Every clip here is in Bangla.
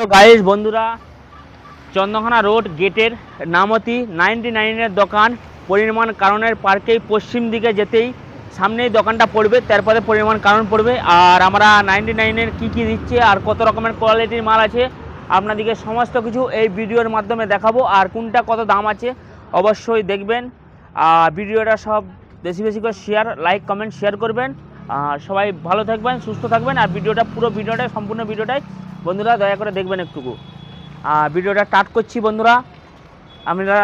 তো গাইস বন্ধুরা, চন্দ্রকোনা রোড গেটের নামতি 99-এর দোকান পরিমাণ কারণের পার্কেই পশ্চিম দিকে যেতেই সামনেই দোকানটা পড়বে, তারপরে পরিমাণ কারণ পড়বে। আর আমরা 99-এর কী কী দিচ্ছে আর কত রকমের কোয়ালিটির মাল আছে আপনাদেরকে সমস্ত কিছু এই ভিডিওর মাধ্যমে দেখাবো। আর কোনটা কত দাম আছে অবশ্যই দেখবেন। আর ভিডিওটা সব বেশি বেশি করে শেয়ার, লাইক, কমেন্ট, শেয়ার করবেন। আর সবাই ভালো থাকবেন, সুস্থ থাকবেন। আর ভিডিওটা পুরো ভিডিওটাই সম্পূর্ণ ভিডিওটাই বন্ধুরা দয়া করে দেখবেন একটুকু। ভিডিওটা স্টার্ট করছি বন্ধুরা, আমরা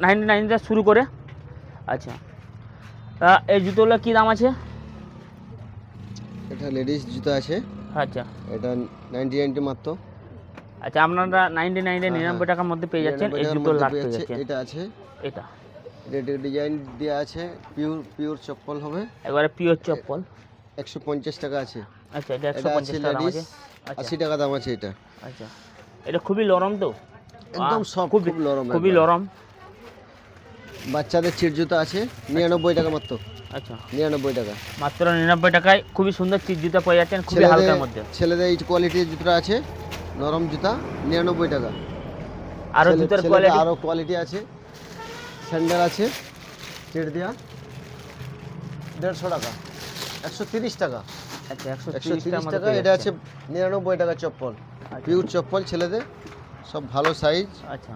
99 শুরু করে। আচ্ছা, এই জুতোগুলো কী দাম আছে? এটা লেডিস জুতো আছে। আচ্ছা, এটা 99 মাত্র। আচ্ছা, আপনারা 99-এ 99 টাকার মধ্যে পেয়ে যাচ্ছেন এই জুতোর লাট পেয়ে যাচ্ছেন। এটা আছে, এটা ডিজাইন দেওয়া আছে, পিওর চপ্পল হবে, একবারে পিওর চপ্পল। 150 টাকা আছে। আচ্ছা, এটা 150 টাকা দাম আছে। 80 টাকা দাম আছে এটা। আচ্ছা, এটা খুবই নরম তো, একদম সফট, খুব নরম, খুবই নরম। বাচ্চাদের চিট জুতো আছে 99 টাকা মাত্র। আচ্ছা, 99 টাকা মাত্র 99 টাকায় খুবই সুন্দর চিট জুতো পেয়ে যাচ্ছেন, খুবই হালকার মধ্যে। ছেলেদের এই কোয়ালিটির জুতো আছে, নরম জুতা, 99 টাকা। আরও জুতোর কোয়ালিটি, আরও কোয়ালিটি আছে। স্যান্ডেল আছে চিট দেওয়া, 150 টাকা, 130 টাকা। আচ্ছা, 130 টাকা। এটা আছে 99 টাকা চপ্পল, পিওর চপ্পল ছেলেদের, সব ভালো সাইজ। আচ্ছা,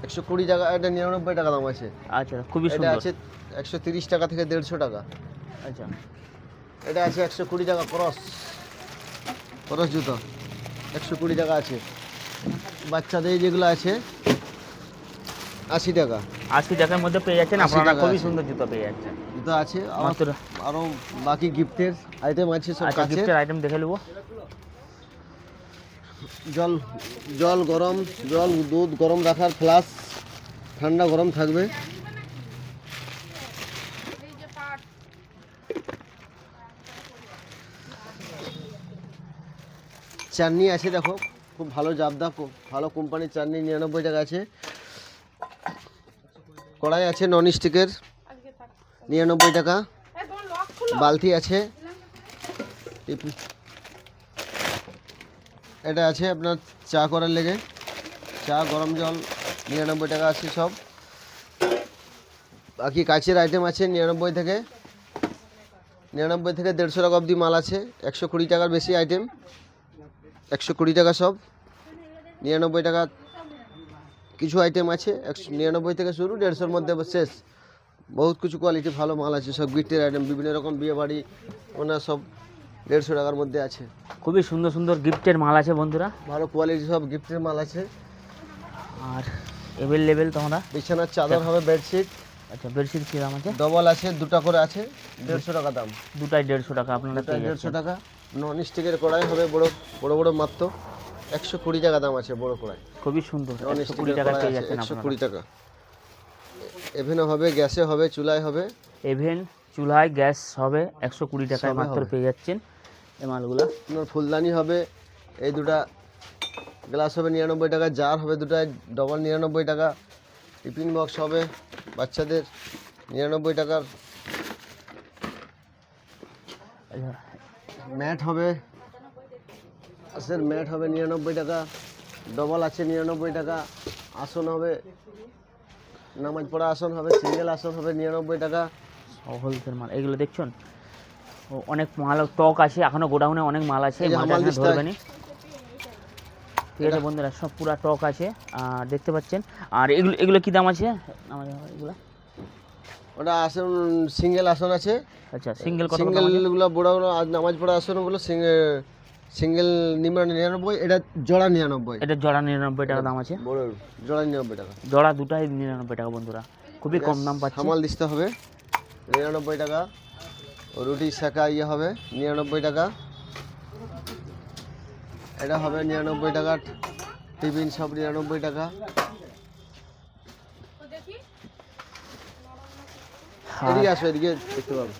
120 টাকা। এটা 99 টাকা দাম আছে। আচ্ছা, খুবই এটা সুন্দর। আছে 130 টাকা থেকে 150 টাকা। আচ্ছা, এটা আছে 120 টাকা। ক্রস জুতো 120 টাকা আছে। বাচ্চাদের যেগুলো আছে 80 টাকা। 80 টাকার মধ্যে পেয়ে যাচ্ছেন আপনারা, খুবই সুন্দর জুতো পেয়ে যাচ্ছেন। জুতো আছে মাত্র। আরও বাকি গিফটের আইটেম আছে সব আচ্ছা, কাছে। গিফটের আইটেম দেখে নেব। জল গরম, দুধ গরম রাখার ফ্লাস্ক, ঠান্ডা গরম থাকবে। চাটনি আছে, দেখো খুব ভালো জাবদা, খুব ভালো কোম্পানির চাটনি, 99 টাকা আছে। কড়াই আছে নন স্টিকের, 99 টাকা। বালতি আছে, এটা আছে আপনার চা করার লেগে, চা গরম জল, 99 টাকা আছে সব। বাকি কাচের আইটেম আছে 99 থেকে 150 টাকা অবধি মাল আছে। 120 টাকার বেশি আইটেম, 120 টাকা সব। 99 টাকা কিছু আইটেম আছে, 99 থেকে শুরু, 150-এর মধ্যে শেষ। বহুত কিছু কোয়ালিটি ভালো মাল আছে, সব গিফটের আইটেম, বিভিন্ন রকম বিয়ে বাড়ি ওনার সব 150 টাকার মধ্যে আছে। খুবই সুন্দর সুন্দর গিফটের মাল আছে বন্ধুরা, ভালো কোয়ালিটি সব গিফটের মাল আছে। আর অ্যাভেলেবেল তোমরা। বিছানার চাদর হবে, বেডশিট। আচ্ছা, বেডশিট কী দাম আছে? ডবল আছে, দুটা করে আছে, 150 টাকা দাম। দুটাই 150 টাকা আপনারা পেয়ে 150 যাচ্ছেন। টাকা। নন স্টিকের কড়াই হবে, বড় মাত্র 120 টাকা দাম আছে, বড় কড়াই। খুবই সুন্দর, নন 120 স্টিকের টাকা কড়াই পেয়ে আছে, যাচ্ছেন 120 আপনারা। টাকা। এভেনও হবে, গ্যাসে হবে, চুলায় হবে। এভেন, চুলায়, গ্যাস হবে, 120 টাকায় সবে মাত্র হবে। পেয়ে যাচ্ছেন এই মালগুলো। আপনার ফুলদানি হবে, এই দুটা গ্লাস হবে 99 টাকা, জার হবে দুটায় ডবল 99 টাকা। টিফিন বক্স হবে বাচ্চাদের 99 টাকার। ম্যাট হবে, ম্যাট হবে 99 টাকা, ডবল আছে 99 টাকা। আসন হবে, নামাজ পড়া আসন হবে, সিঙ্গেল আসন হবে 99 টাকা। হোলসেল মাল এগুলো দেখছেন, অনেক মাল স্টক আছে এখনো, গোডাউনে অনেক মাল আছে, মালটা এখানে ধরবেনি। ঠিক আছে বন্ধুরা, সব পুরা স্টক আছে আর দেখতে পাচ্ছেন। আর এগুলো কী দাম আছে এগুলো? ওটা আসন, সিঙ্গেল আসন আছে। আচ্ছা, সিঙ্গেল সিঙ্গেলগুলো বড় নামাজ পড়া আসনগুলো সিঙ্গেল 99, এটা জোড়া 99। এটা জোড়া 99 টাকা দাম আছে, বড় জোড়া 99 টাকা। জোড়া দুটাই 99 টাকা বন্ধুরা, খুবই কম দাম পাচ্ছি। সামাল দিতে হবে 99 টাকা। রুটি শাকা হবে 99 টাকা। এটা হবে 99 টাকা। টিফিন সব 99 টাকা। এদিকে আসো, এদিকে দেখতে পাবো।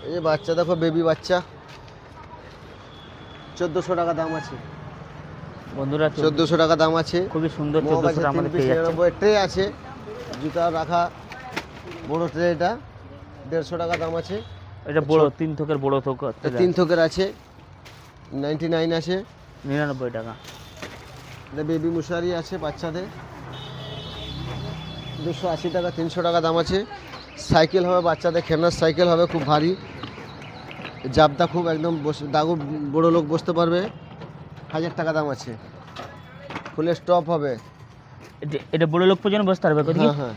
এই যে বাচ্চা দেখো, বেবি বাচ্চা, 1400 টাকা দাম আছে বন্ধুরা, 1400 টাকা দাম আছে। খুবই সুন্দর, 1400 টাকার মধ্যে পেয়ে যাচ্ছে। ট্রে আছে, জুতা রাখা বড় ট্রে, এটা 150 টাকা দাম আছে। এটা বড় 3 থোকের বড় থোক, 3 থোকের আছে 99 আছে, 99 টাকা। এটা বেবি মশারি আছে বাচ্চাদের 280 টাকা, 300 টাকা দাম আছে। সাইকেল হবে বাচ্চাদের, খেলনার সাইকেল হবে, খুব ভারী, জাবদা খুব একদম দাগু বড় লোক বসতে পারবে, 1000 টাকা দাম আছে। ফুলের স্টপ হবে, এটা বড় লোক পর্যন্ত বসতে পারবে? হ্যাঁ হ্যাঁ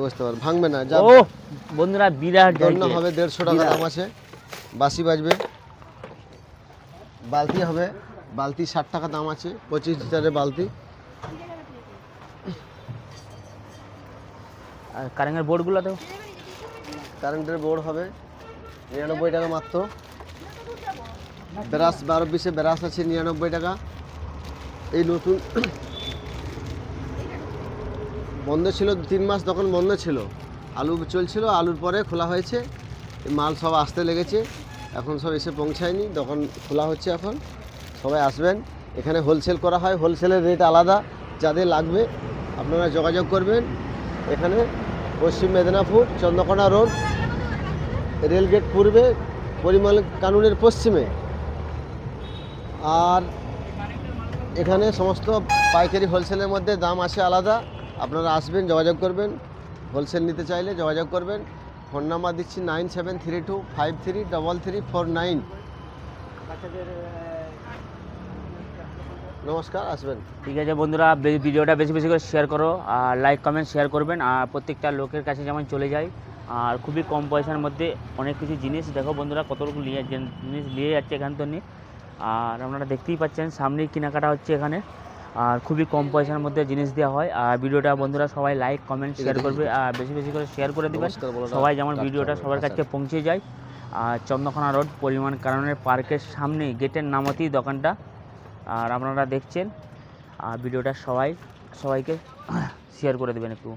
বসতে পারবে, ভাঙবে না। ও বন্ধুরা বিরাট দোলনা হবে 150 টাকা দাম আছে, বাঁশি বাজবে। বালতি হবে, বালতি 60 টাকা দাম আছে, 25 লিটারের বালতি। আর কারেন্টের বোর্ডগুলো তো, কারেন্টের বোর্ড হবে 99 টাকা মাত্র। ব্রাশ 12 পিসে ব্রাশ আছে 99 টাকা। এই নতুন বন্ধ ছিল 3 মাস, তখন বন্ধ ছিল, আলু চলছিল, আলুর পরে খোলা হয়েছে, এই মাল সব আসতে লেগেছে, এখন সব এসে পৌঁছায়নি, দোকান খোলা হচ্ছে এখন, সবাই আসবেন। এখানে হোলসেল করা হয়, হোলসেলের রেট আলাদা, যাদের লাগবে আপনারা যোগাযোগ করবেন। এখানে পশ্চিম মেদিনীপুর চন্দ্রকোনা রোড, রেলগেট পূর্বে, পরিমল কানুনের পশ্চিমে। আর এখানে সমস্ত পাইকারি হোলসেলের মধ্যে দাম আছে আলাদা, আপনারা আসবেন, যোগাযোগ করবেন, হোলসেল নিতে চাইলে যোগাযোগ করবেন। ফোন নাম্বার দিচ্ছি 9732533349। নমস্কার, আসবেন। ঠিক আছে বন্ধুরা, ভিডিওটা বেশি বেশি করে শেয়ার করো, আর লাইক কমেন্ট শেয়ার করবেন, আর প্রত্যেকটা লোকের কাছে যেমন চলে যায়, আর খুবই কম পয়সার মধ্যে অনেক কিছু জিনিস, দেখো বন্ধুরা কতটুকু জিনিস নিয়ে যাচ্ছে এখান থেকে। আর আপনারা দেখতেই পাচ্ছেন সামনেই কেনাকাটা হচ্ছে এখানে, আর খুবই কম পয়সার মধ্যে জিনিস দেওয়া হয়। আর ভিডিওটা বন্ধুরা সবাই লাইক কমেন্ট শেয়ার করবে, আর বেশি বেশি করে শেয়ার করে দেবেন, সবাই যেমন ভিডিওটা সবার কাছে পৌঁছে যায়। আর চন্দ্রকোনা রোড পরিমাণ কারণের পার্কের সামনেই গেটের নামতেই দোকানটা, আর আপনারা দেখছেন। আর ভিডিওটা সবাইকে শেয়ার করে দেবেন একটু।